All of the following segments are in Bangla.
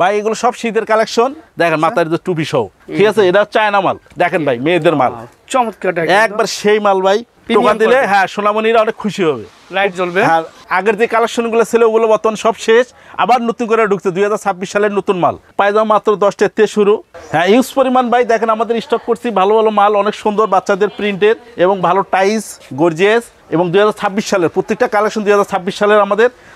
ভাই এগুলো সব শীতের কালেকশন দেখেন মাথার যে টুপি সহ ঠিক আছে এটা চায়না মাল দেখেন ভাই মেয়েদের মাল চমৎকার একবার সেই মাল ভাই টোকা দিলে হ্যাঁ সোনামণিরা অনেক খুশি হবে লাইট জ্বলবে হ্যাঁ আগের যে কালেকশনগুলো ছিল ওগুলো বর্তমান সব শেষ আবার নতুন করে ঢুকছে 2026 সালের নতুন মাল পায়জামা মাত্র 10 টাকা থেকে শুরু হ্যাঁ ইউজ পরিমাণ ভাই দেখেন আমাদের স্টক করছি ভালো ভালো মাল অনেক সুন্দর বাচ্চাদের প্রিন্টের এবং ভালো টাইস গর্জিয়াস এবং 2026 সালের প্রত্যেকটা কালেকশন 2026 সালের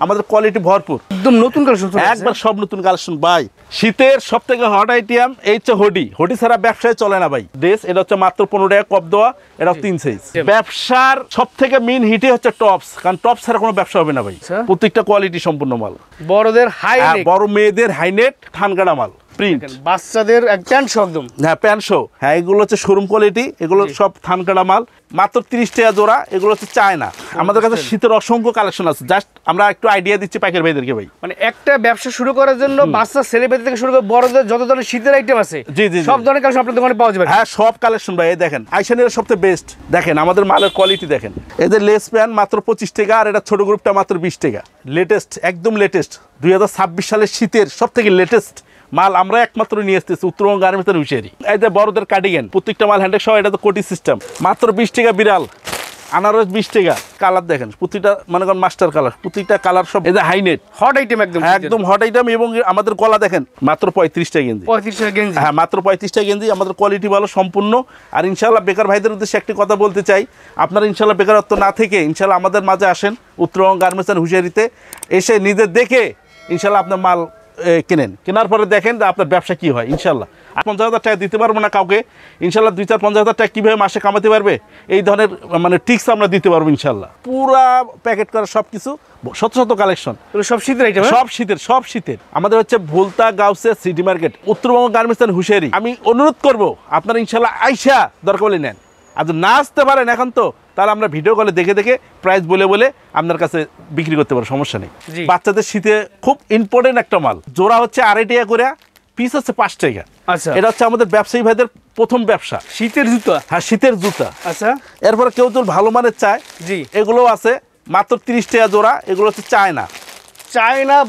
আমাদের কোয়ালিটি ভরপুর একদম নতুন কালেকশন একবার সব নতুন কালেকশন ভাই শীতের সবথেকে হট আইটেম এই হচ্ছে হোডি ছাড়া ব্যবসায় চলে না ভাই ড্রেস এটা হচ্ছে মাত্র 15 টাকা কপ দেওয়া এটা 3 সাইজ ব্যবসার সবথেকে মেইন হিটে হচ্ছে টপস কারণ টপস ছাড়া কোনো ব্যবসা হবে না ভাই প্রত্যেকটা কোয়ালিটি সম্পূর্ণ মাল বড়দের হাই বড় মেয়েদের হাইনেট থানগাড়া মাল প্রিন্ট বাচ্চাদের প্যান্ট শো একদম হ্যাঁ প্যান্ট শো হ্যাঁ এগুলো হচ্ছে শোরুম কোয়ালিটি এগুলো সব থানকাটা মাল মাত্র 30 টাকা জোড়া এগুলো হচ্ছে চায়না আমাদের কাছে শীতের অসংখ্য কালেকশন আছে জাস্ট আমরা একটু আইডিয়া দিচ্ছি পাইকারি ভাইদেরকে ভাই মানে একটা ব্যবসা শুরু করার জন্য বাচ্চা ছেলেমেয়েদের থেকে শুরু করে বড়দের যত ধরনের শীতের আইটেম আছে জি জি সব ধরনের কালেকশন আপনাদের দোকানে পাওয়া যাবে হ্যাঁ সব কালেকশন ভাই এই দেখেন আইশানের সবচেয়ে বেস্ট দেখেন আমাদের মালের কোয়ালিটি দেখেন এদের লেস প্যান্ট মাত্র 25 টাকা আর এটা ছোট গ্রুপটা মাত্র 20 টাকা লেটেস্ট একদম লেটেস্ট 2026 সালের শীতের সবথেকে লেটেস্ট মাল আমরা একমাত্র নিয়ে আসতেছি উত্তরবঙ্গ গার্মেন্টসের হুঁশিয়ারি এই যে বড়দের কার্ডিগান প্রত্যেকটা মাল হ্যান্ডেক সহ এটা তো কোটি সিস্টেম মাত্র 20 টাকা বিড়াল আনারস 20 টাকা কালার দেখেন প্রতিটা মনে করেন মাস্টার কালার প্রতিটা কালার সব এই যে হাইনেট হট আইটেম একদম হট আইটেম এবং আমাদের গলা দেখেন মাত্র 35 টাকা গেঞ্জি 35 টাকা গেঞ্জি হ্যাঁ মাত্র 35 টাকা গেঞ্জি আমাদের কোয়ালিটি ভালো সম্পূর্ণ আর ইনশাআল্লাহ বেকার ভাইদের উদ্দেশ্যে একটি কথা বলতে চাই আপনারা ইনশাআল্লাহ বেকারত্ব না থেকে ইনশাআল্লাহ আমাদের মাঝে আসেন উত্তরবঙ্গ গার্মেন্টসের হুঁশিয়ারিতে এসে নিজে দেখে ইনশাআল্লাহ আপনার মাল কেনার পরে দেখেন যে আপনার ব্যবসা কি হয় ইনশাল্লাহ 50,000 টাকা দিতে পারবো না কাউকে ইনশাল্লাহ 2-4-5,000 টাকা কীভাবে মাসে কামাতে পারবে এই ধরনের মানে টিক্স আমরা দিতে পারবো ইনশাল্লাহ পুরা প্যাকেট করা সব কিছু শত কালেকশন সব শীতের আইটেম সব শীতের আমাদের হচ্ছে ভুলতা গাউসে সিটি মার্কেট উত্তরবঙ্গ গার্মেন্টসের হুঁশিয়ারি আমি অনুরোধ করবো আপনারা ইনশাল্লাহ আইসা দরকার বলে নেন আর না আসতে পারেন এখন তো তাহলে আমরা ভিডিও কলে দেখে প্রাইস বলে আপনার কাছে বিক্রি করতে পারবো সমস্যা নেই বাচ্চাদের শীতে খুব ইম্পর্টেন্ট একটা মাল জোড়া হচ্ছে 2.5 টাকা করে পিস হচ্ছে 5 টাকা আচ্ছা এটা হচ্ছে আমাদের ব্যবসায়ী ভাইদের প্রথম ব্যবসা শীতের জুতা হ্যাঁ শীতের জুতা আচ্ছা এরপরে কেউ যদি ভালো মানের চায় জি এগুলো আছে মাত্র 30 টাকা জোড়া এগুলো হচ্ছে চায়না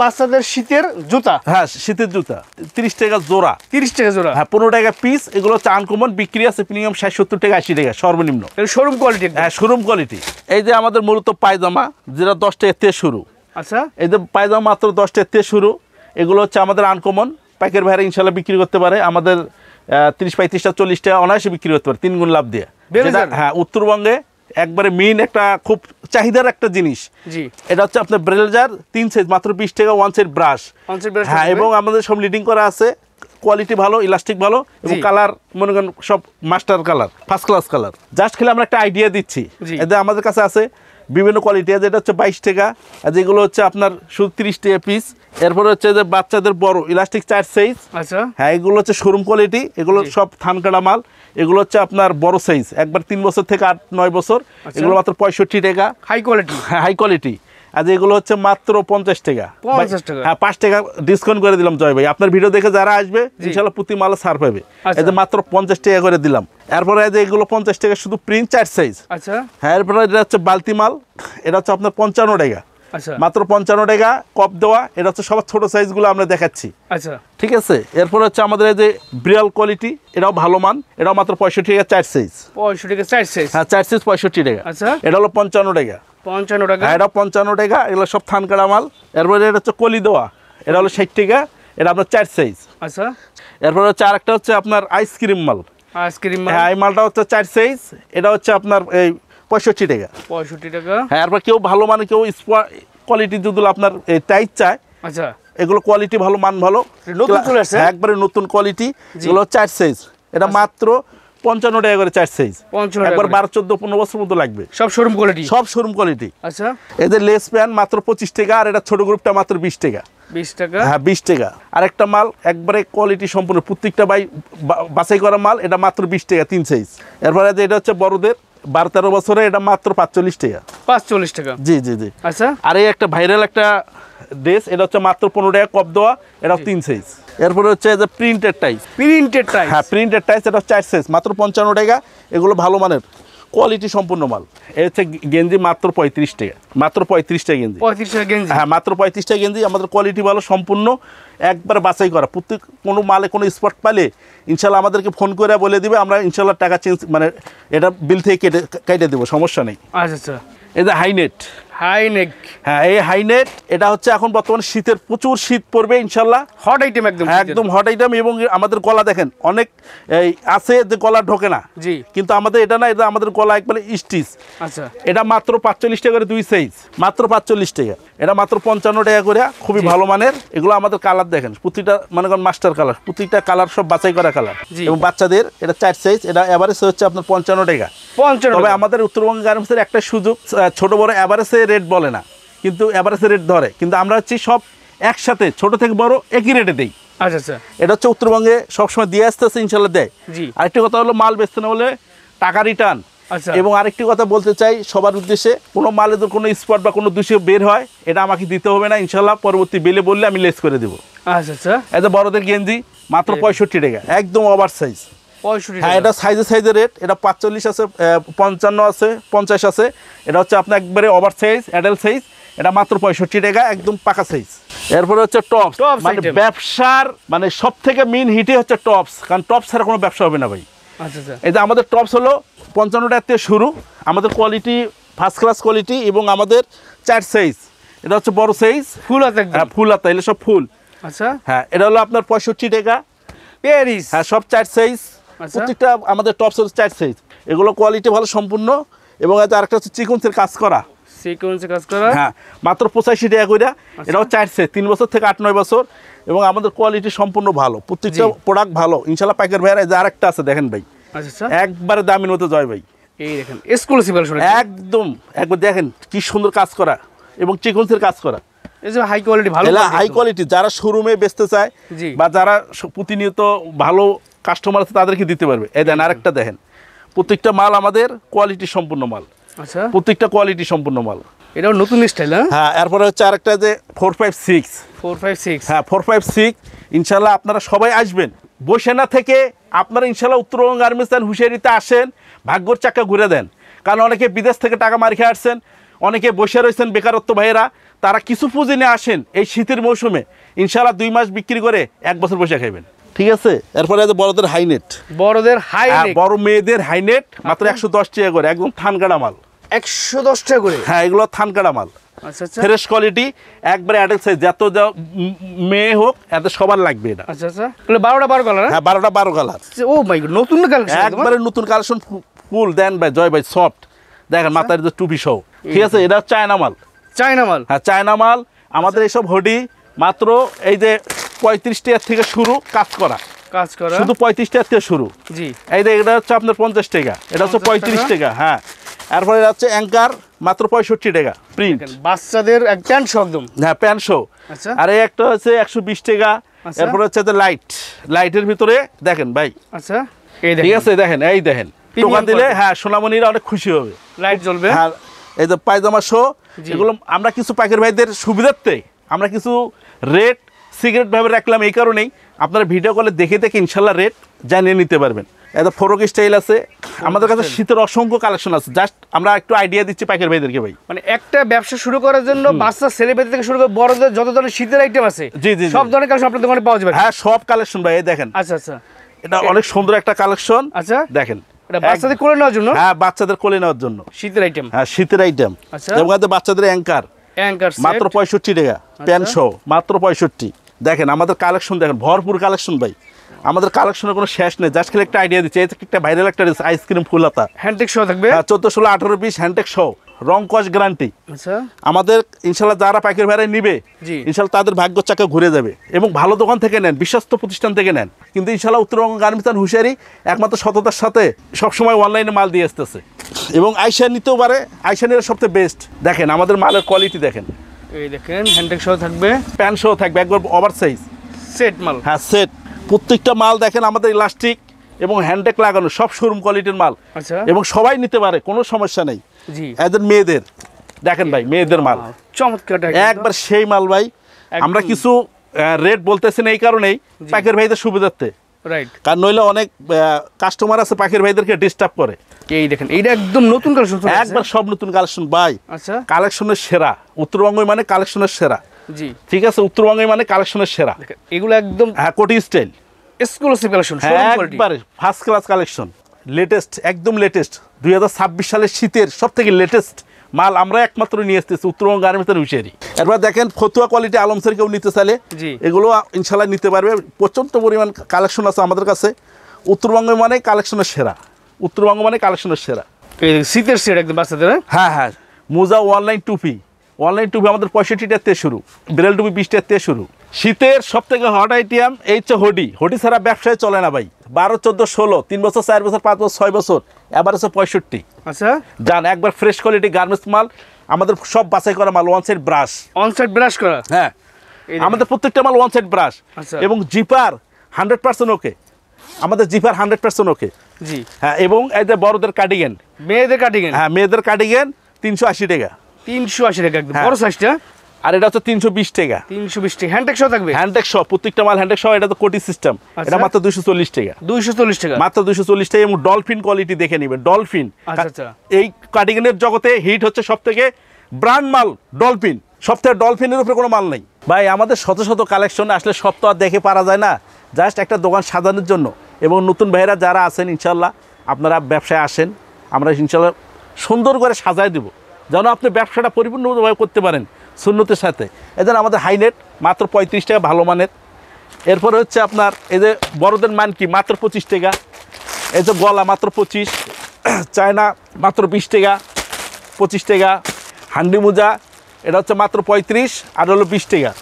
বাচ্চাদের শীতের জুতা হ্যাঁ শীতের জুতা 30 টাকা জোড়া 30 টাকা জোড়া হ্যাঁ 15 টাকা পিস এগুলো হচ্ছে আনকমন বিক্রি আছে প্রিমিয়াম 60-70 টাকা 80 টাকা সর্বনিম্ন শোরুম কোয়ালিটি হ্যাঁ শোরুম কোয়ালিটি এই যে আমাদের মূলত পায়জামা যেটা 10 টাকা থেকে শুরু আচ্ছা এই যে পায়জামা মাত্র 10 টাকা থেকে শুরু এগুলো হচ্ছে আমাদের আনকমন পাইকারি ভাইরা ইনশাল্লাহ বিক্রি করতে পারে আমাদের 30-35 টাকা 40 টাকা অনায়াসে বিক্রি করতে পারে 3 গুণ লাভ দিয়ে হ্যাঁ উত্তরবঙ্গে একবারে মেইন একটা খুব চাহিদার একটা জিনিস জি এটা হচ্ছে আপনার ব্লেজার 3 সাইজ মাত্র 20 টাকা 1 সাইড ব্রাশ হ্যাঁ এবং আমাদের সব লিডিং করা আছে কোয়ালিটি ভালো ইলাস্টিক ভালো এবং কালার মনে করেন সব master colour first class colour just খেলে আমরা একটা আইডিয়া দিচ্ছি এদের আমাদের কাছে আছে বিভিন্ন কোয়ালিটি আছে এটা হচ্ছে 22 টাকা আর যেগুলো হচ্ছে আপনার শুধু 30 টাকা পিস এরপরে হচ্ছে যে বাচ্চাদের বড় ইলাস্টিক 4 সাইজ আচ্ছা হ্যাঁ এগুলো হচ্ছে শোরুম কোয়ালিটি এগুলো সব থানকাটা মাল এগুলো হচ্ছে আপনার বড় সাইজ একবার 3 বছর থেকে 8-9 বছর এগুলো মাত্র 65 টাকা হাই কোয়ালিটি আর এগুলো হচ্ছে মাত্র 50 টাকা হ্যাঁ 5 টাকা ডিসকাউন্ট করে দিলাম জয় ভাই আপনার ভিডিও দেখে যারা আসবে ইনশাআল্লাহ প্রতি মালে ছাড় পাবে এই যে মাত্র 50 টাকা করে দিলাম এরপরে এই যে এগুলো 50 টাকা শুধু প্রিন্ট 4 সাইজ আচ্ছা হ্যাঁ এরপরে এটা হচ্ছে বালতি মাল এটা হচ্ছে আপনার 55 টাকা আচ্ছা মাত্র 55 টাকা কপ দেওয়া এটা হচ্ছে সবার ছোট সাইজগুলো আমরা দেখাচ্ছি আচ্ছা ঠিক আছে এরপর হচ্ছে আমাদের এই যে ব্রিয়াল কোয়ালিটি এটাও ভালো মান এটাও মাত্র 65 টাকা 4 সাইজ 65 টাকা 4 সাইজ হ্যাঁ 4 সাইজ 65 টাকা আচ্ছা এটা হলো 55 টাকা 55 টাকা এটা 55 টাকা এগুলো সব থানকাটা মাল এরপরে এটা হচ্ছে কলি দেওয়া এটা হলো 60 টাকা এটা আপনার 4 সাইজ আচ্ছা এরপরে হচ্ছে আরেকটা হচ্ছে আপনার আইসক্রিম মাল হ্যাঁ এই মালটা হচ্ছে 4 সাইজ এটা হচ্ছে আপনার এই 65 টাকা 65 টাকা হ্যাঁ এরপর কেউ ভালো মানে কেউ কোয়ালিটি যদি আপনার টাইট চায় আচ্ছা এগুলো কোয়ালিটি ভালো মান ভালো নতুন চলে আসছে একবারে নতুন কোয়ালিটি এগুলো 4 সাইজ এটা মাত্র 55 টাকা করে 4 সাইজ একবার 12-14-15 বছর মতো লাগবে সব শোরুম কোয়ালিটি আচ্ছা এদের লেস প্যান্ট মাত্র 25 টাকা আর এটা ছোট গ্রুপটা মাত্র 20 টাকা 20 টাকা হ্যাঁ 20 টাকা আরেকটা মাল একবারে কোয়ালিটি সম্পূর্ণ প্রত্যেকটা বাছাই করা মাল এটা মাত্র 20 টাকা 3 সাইজ এরপরে এটা হচ্ছে বড়দের 12-13 বছরে এটা মাত্র 45 টাকা 45 টাকা জি আচ্ছা আর এই একটা ভাইরাল একটা ড্রেস এটা হচ্ছে মাত্র 15 টাকা কপ দেওয়া এটা 3 সাইজ এরপরে হচ্ছে যে প্রিন্টেড টাইস হ্যাঁ প্রিন্টেড টাইস এটা 4 সাইজ মাত্র 55 টাকা এগুলো ভালো মানের কোয়ালিটি সম্পূর্ণ মাল। এই হচ্ছে গেঞ্জি মাত্র 35 টাকা, মাত্র 35 টাকা গেঞ্জি। 35 টাকা গেঞ্জি? হ্যাঁ, মাত্র 35 টাকা গেঞ্জি। আমাদের কোয়ালিটি ভালো, সম্পূর্ণ একবার বাছাই করা। প্রত্যেক কোনো মালে কোনো স্পট পালে ইনশাল্লাহ আমাদেরকে ফোন করে বলে দিবে, আমরা ইনশাল্লাহ টাকা চেঞ্জ মানে এটা বিল থেকে কেটে দেবো, সমস্যা নেই। আচ্ছা আচ্ছা। এই যে হাইনেট, হাইনেক। হ্যাঁ এই হাইনেট, এটা হচ্ছে এখন বর্তমানে শীতের প্রচুর শীত পড়বে ইনশাল্লাহ, হট আইটেম একদম। একদম হট আইটেম। এবং আমাদের গলা দেখেন অনেক এই আছে যে গলা ঢোকে না, জি, কিন্তু আমাদের এটা না, এটা আমাদের গলা একবারে স্টিচ। আচ্ছা, এটা মাত্র 45 টাকা করে 2 সাইজ, মাত্র 45 টাকা। এটা মাত্র 55 টাকা করে, খুবই ভালো মানের। এগুলো আমাদের কালার দেখেন, প্রতিটা মনে করেন মাস্টার কালার, প্রতিটা কালার সব বাছাই করা কালার। জি। এবং বাচ্চাদের এটা 4 সাইজ, এটা এভারেজ হচ্ছে আপনার 55 টাকা। 55 তবে টাকা। আমাদের উত্তরবঙ্গ গার্মেন্টসের একটা সুযোগ, ছোট বড় এভারেজে রেট বলে না, কিন্তু এভারেজে রেট ধরে। কিন্তু আমরা হচ্ছে সব একসাথে ছোট থেকে বড় একই রেটে দেই। আচ্ছা আচ্ছা। এটা হচ্ছে উত্তরবঙ্গে সবসময় দিয়ে আসতেছে, ইনশাল্লাহ দেয়। জি। আরেকটি কথা হলো, মাল বেচতে না হলে টাকা রিটার্ন। আচ্ছা। এবং আরেকটি কথা বলতে চাই সবার উদ্দেশ্যে, কোনো মালে যদি কোনো স্পট বা কোনো দূষে বের হয়, এটা আমাকে দিতে হবে না, ইনশাল্লাহ পরবর্তী বিলে বললে আমি লেস করে দেবো। আচ্ছা আচ্ছা। এটা বড়দের গেঞ্জি মাত্র 65 টাকা, একদম ওভার সাইজ। 65 হ্যাঁ, টাকা। এটা সাইজে রেট, এটা 45 আছে, 55 আছে, 50 আছে। এটা হচ্ছে আপনার একবারে ওভার সাইজ, অ্যাডাল্ট সাইজ। এটা মাত্র 65 টাকা, একদম পাকা সাইজ। এরপরে হচ্ছে টপস, মানে item। ব্যবসার মানে সব থেকে মেইন হিটই হচ্ছে টপস, কারণ টপস ছাড়া কোনো ব্যবসা হবে না ভাই। আচ্ছা আচ্ছা। এই যে আমাদের টপস হলো 55 টাকা থেকে শুরু, আমাদের কোয়ালিটি ফার্স্ট ক্লাস কোয়ালিটি। এবং আমাদের 4 সাইজ, এটা হচ্ছে বড় সাইজ, ফুল হাতে একদম। হ্যাঁ ফুল হাতা, এগুলো সব ফুল। আচ্ছা। হ্যাঁ, এটা হলো আপনার 65 টাকা। প্যারিস। হ্যাঁ, সব 4 সাইজ। আচ্ছা। প্রত্যেকটা আমাদের টপস হচ্ছে 4 সাইজ। এগুলো কোয়ালিটি ভালো সম্পূর্ণ। এবং আরেকটা হচ্ছে চিকনসের কাজ করা, সিকোয়েন্সে কাজ করা। হ্যাঁ মাত্র 85 টাকা করে। এটাও 4 সাইজ, 3 বছর থেকে 8-9 বছর। এবং আমাদের কোয়ালিটি সম্পূর্ণ ভালো, প্রত্যেকটা প্রোডাক্ট ভালো ইনশাল্লাহ। পাইকার ভাইরা যে আরেকটা আছে দেখেন ভাই, আচ্ছা আচ্ছা। একবারে দামির মতো জয় ভাই, এই দেখেন এক্সক্লুসিভ কালেকশন। একদম একবার দেখেন কি সুন্দর কাজ করা এবং চিকনসের কাজ করা। এই যে হাই কোয়ালিটি, ভালো হাই কোয়ালিটি, যারা শোরুমে বেচতে চায় জি। বা যারা প্রতিনিয়ত ভালো কাস্টমার আছে তাদেরকে দিতে পারবে। এই দেন আরেকটা দেখেন, প্রত্যেকটা মাল আমাদের কোয়ালিটি সম্পূর্ণ মাল, আচ্ছা। প্রত্যেকটা কোয়ালিটি সম্পূর্ণ মাল। এটাও নতুন স্টাইল। হ্যাঁ হ্যাঁ, এরপরে হচ্ছে আরেকটা যে 456। 456। হ্যাঁ 456 ইনশাল্লাহ আপনারা সবাই আসবেন, বসে না থেকে আপনারা ইনশাল্লাহ উত্তরবঙ্গ গার্মেন্টস অ্যান্ড হুঁশিয়ারিতে আসেন, ভাগ্যর চাকা ঘুরে দেন। কারণ অনেকে বিদেশ থেকে টাকা মারি খেয়ে আসছেন, অনেকে বসে রয়েছেন বেকারত্ব ভাইয়েরা, তারা কিছু পুঁজি নিয়ে আসেন এই শীতের মৌসুমে, ইনশাল্লাহ 2 মাস বিক্রি করে 1 বছর বসে খাইবেন। ঠিক আছে। এরপরে আছে বড়দের হাইনেট, বড়দের হাইনেক, বড় মেয়েদের হাইনেট মাত্র 110 টাকা করে, একদম থানকাটা মাল। 110 টাকা করে? হ্যাঁ, এগুলো থানকাটা মাল, আচ্ছা আচ্ছা। ফ্রেশ কোয়ালিটি, একবারে অ্যাডাল্ট সাইজ। যত মেয়ে হোক এত সবার লাগবে এটা। আচ্ছা আচ্ছা। তাহলে 12টা কালার? হ্যাঁ 12টা 12 কালার। ও মাই গড, নতুন কালেকশন একবারে নতুন কালেকশন, ফুল দেন ভাই জয় ভাই, সফট দেখেন, মাথার যে টুপি সহ। ঠিক আছে, এটা চায়না মাল। চায়না মাল? হ্যাঁ চায়না মাল। আমাদের এইসব হুডি মাত্র এই যে 35 টাকা থেকে শুরু কাজ করা, শুধু 35 টাকা থেকে শুরু। জি। এই যে এটা হচ্ছে আপনার 50 টাকা, এটা হচ্ছে 35 টাকা। হ্যাঁ, এরপরে এটা হচ্ছে অ্যাঙ্কার মাত্র 65 টাকা প্রিন্ট, বাচ্চাদের প্যান্ট শো একদম। হ্যাঁ প্যান্ট শো। আচ্ছা। আর এই একটা হচ্ছে 120 টাকা। এরপরে হচ্ছে লাইটের ভিতরে দেখেন ভাই। আচ্ছা, এই দেখেন। ঠিক আছে, দেখেন এই দেখেন, টোকা দিলে হ্যাঁ সোনামণিরা অনেক খুশি হবে, লাইট জ্বলবে। হ্যাঁ এই যে পায়জামা শো, এগুলো আমরা কিছু পাইকার ভাইদের সুবিধার্থে আমরা কিছু রেট সিগারেট ভাবে রাখলাম। এই কারণেই আপনারা ভিডিও কলে দেখে দেখে ইনশাল্লাহ রেট জানিয়ে নিতে পারবেন। এটা ফরক স্টাইল আছে আমাদের কাছে, শীতের অসংখ্য কালেকশন আছে। জাস্ট আমরা একটু আইডিয়া দিচ্ছি পাইকার ভাইদেরকে ভাই। মানে একটা ব্যবসা শুরু করার জন্য বাচ্চা ছেলেমেয়ে থেকে শুরু করে বড়দের যত ধরনের শীতের আইটেম আছে, জি জি সব ধরনের কালেকশন আপনাদের দোকানে পাওয়া যাবে। হ্যাঁ সব কালেকশন ভাই, এই দেখেন। আচ্ছা আচ্ছা। এটা অনেক সুন্দর একটা কালেকশন। আচ্ছা, দেখেন, এটা বাচ্চাদের কোলে নেওয়ার জন্য? হ্যাঁ বাচ্চাদের কোলে নেওয়ার জন্য শীতের আইটেম। হ্যাঁ শীতের আইটেম। আচ্ছা। এবং বাচ্চাদের অ্যাঙ্কার মাত্র 65 টাকা, প্যান্ট শো মাত্র 65। দেখেন আমাদের কালেকশন, দেখেন ভরপুর কালেকশন ভাই, আমাদের কালেকশনের কোনো শেষ নেই। জাস্ট খালি একটা আইডিয়া দিচ্ছি, এই একটা ভাইরাল একটা আইসক্রিম ফুল হাতা, হ্যান্ডটেক শো থাকবে। 14, 16, 18 পিস হ্যান্ডটেক শো, রং কস গ্যারান্টি। আচ্ছা। আমাদের ইনশাল্লাহ যারা পাইকারি ভাড়ায় নিবে ইনশাল্লাহ তাদের ভাগ্য চাকা ঘুরে যাবে। এবং ভালো দোকান থেকে নেন, বিশ্বস্ত প্রতিষ্ঠান থেকে নেন। কিন্তু ইনশাল্লাহ উত্তরবঙ্গ গার্মেন্টস অ্যান্ড হুঁশিয়ারি একমাত্র সততার সাথে সবসময় অনলাইনে মাল দিয়ে আসতেছে। এবং আইসা নিতেও পারে, আইসা নিয়ে সবচেয়ে বেস্ট। দেখেন আমাদের মালের কোয়ালিটি দেখেন, এই দেখেন হ্যান্ডটেক শো থাকবে, প্যান্ট শো থাকবে, একবার ওভার সাইজ সেট মাল। হ্যাঁ সেট, প্রত্যেকটা মাল দেখেন আমাদের ইলাস্টিক এবং হ্যান্ডটেক লাগানো, সব শোরুম কোয়ালিটির মাল। আচ্ছা। এবং সবাই নিতে পারে, কোনো সমস্যা নেই। জি। এদের মেয়েদের দেখেন ভাই, মেয়েদের মাল চমৎকার একবার সেই মাল ভাই। আমরা কিছু রেট বলতেছি না এই কারণেই পাইকার ভাইদের সুবিধার্থে, রাইট। কারণ নইলে অনেক কাস্টমার আছে পাখির ভাইদেরকে ডিস্টার্ব করে। এই দেখেন এইটা একদম নতুন কালেকশন একবার সব নতুন কালেকশন ভাই। আচ্ছা কালেকশনের সেরা, উত্তরবঙ্গ মানে কালেকশনের সেরা। জি ঠিক আছে, উত্তরবঙ্গ মানে কালেকশনের সেরা। দেখেন এগুলো একদম হ্যাঁ, কোটি স্টাইল, এক্সক্লুসিভ কালেকশন, একবারে ফার্স্ট ক্লাস কালেকশন, লেটেস্ট, একদম লেটেস্ট। 2026 সালের শীতের সব থেকে লেটেস্ট মাল আমরা একমাত্র নিয়ে আসতেছি উত্তরবঙ্গ গার্মেন্টসের হুঁশিয়ারি। এরপর দেখেন ফতুয়া কোয়ালিটি আলমসের কেউ নিতে চাইলে জি এগুলো ইনশাল্লাহ নিতে পারবে। প্রচণ্ড পরিমাণ কালেকশন আছে আমাদের কাছে। উত্তরবঙ্গ মানে কালেকশনের সেরা, উত্তরবঙ্গ মানে কালেকশনের সেরা। এই দেখেন, শীতের সেট একদম বাচ্চাদের। হ্যাঁ হ্যাঁ, মোজা অনলাইন টুপি, অনলাইন টুপি আমাদের 65 টাকার থেকে শুরু, বেরেল টুপি 20 টাকার থেকে শুরু। শীতের সব থেকে হট আইটেম এই হচ্ছে হোডি। হোডি ছাড়া ব্যবসায় চলে না ভাই। 12, 14, 16, 3 বছর, 4 বছর, 5 বছর, 6 বছর, এবার হচ্ছে 65। আচ্ছা যান একবার ফ্রেশ কোয়ালিটি গার্মেন্টস মাল, আমাদের সব বাছাই করা মাল, one side brush. On side brush করা। হ্যাঁ, এই দেখেন। আমাদের প্রত্যেকটা মাল ওয়ান সাইড ব্রাশ আচ্ছা। এবং জিপার 100% ওকে। আমাদের জিপার 100% ওকে। জি হ্যাঁ, এবং এই যে বড়দের কার্ডিগান, মেয়েদের কাটিং হ্যাঁ মেয়েদের কার্ডিগান 380 টাকা। 380 টাকা একদম হ্যাঁ। বড় সাইজটা। আর এটা হচ্ছে 320 টাকা। 320 টাকা হ্যান্ডটেক সহ থাকবে। হ্যান্ডটেক সহ, প্রত্যেকটা মাল হ্যান্ডটেক সহ। এটা তো কোটি সিস্টেম, আচ্ছা। এটা মাত্র 240 টাকা। 240 টাকা মাত্র 240 টাকা। এবং ডলফিন কোয়ালিটি দেখে নেবেন, ডলফিন। আচ্ছা আচ্ছা এই কার্ডিগানের জগতে হিট হচ্ছে সব থেকে ব্র্যান্ড মাল ডলফিন। সব থেকে ডলফিনের উপরে কোনো মাল নেই ভাই। আমাদের শত শত কালেকশন আসলে সব তো আর দেখে পারা যায় না, জাস্ট একটা দোকান সাজানোর জন্য। এবং নতুন ভাইয়েরা যারা আছেন ইনশাল্লাহ আপনারা ব্যবসায় আসেন, আমরা ইনশাল্লাহ সুন্দর করে সাজায় দেবো যেন আপনি ব্যবসাটা পরিপূর্ণভাবে করতে পারেন সুন্নতের সাথে। এদের আমাদের হাইনেট মাত্র 35 টাকা ভালো মানের। এরপরে হচ্ছে আপনার এই যে বড়দের মান কি মাত্র 25 টাকা। এই যে গলা মাত্র 25, চায়না মাত্র 20 টাকা, 25 টাকা। হান্ডি মোজা এটা হচ্ছে মাত্র 35, আর হলো 20 টাকা,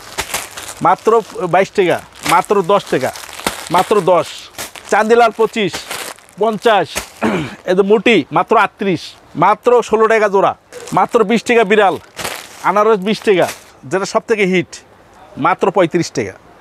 মাত্র 22 টাকা, মাত্র 10 টাকা, মাত্র 10। চান্দিলাল 25, 50। এই যে মুটি মাত্র 38, মাত্র 16 টাকা জোড়া, মাত্র 20 টাকা বিড়াল। আনারস 20 টাকা, যেটা সব থেকে হিট, মাত্র 35 টাকা।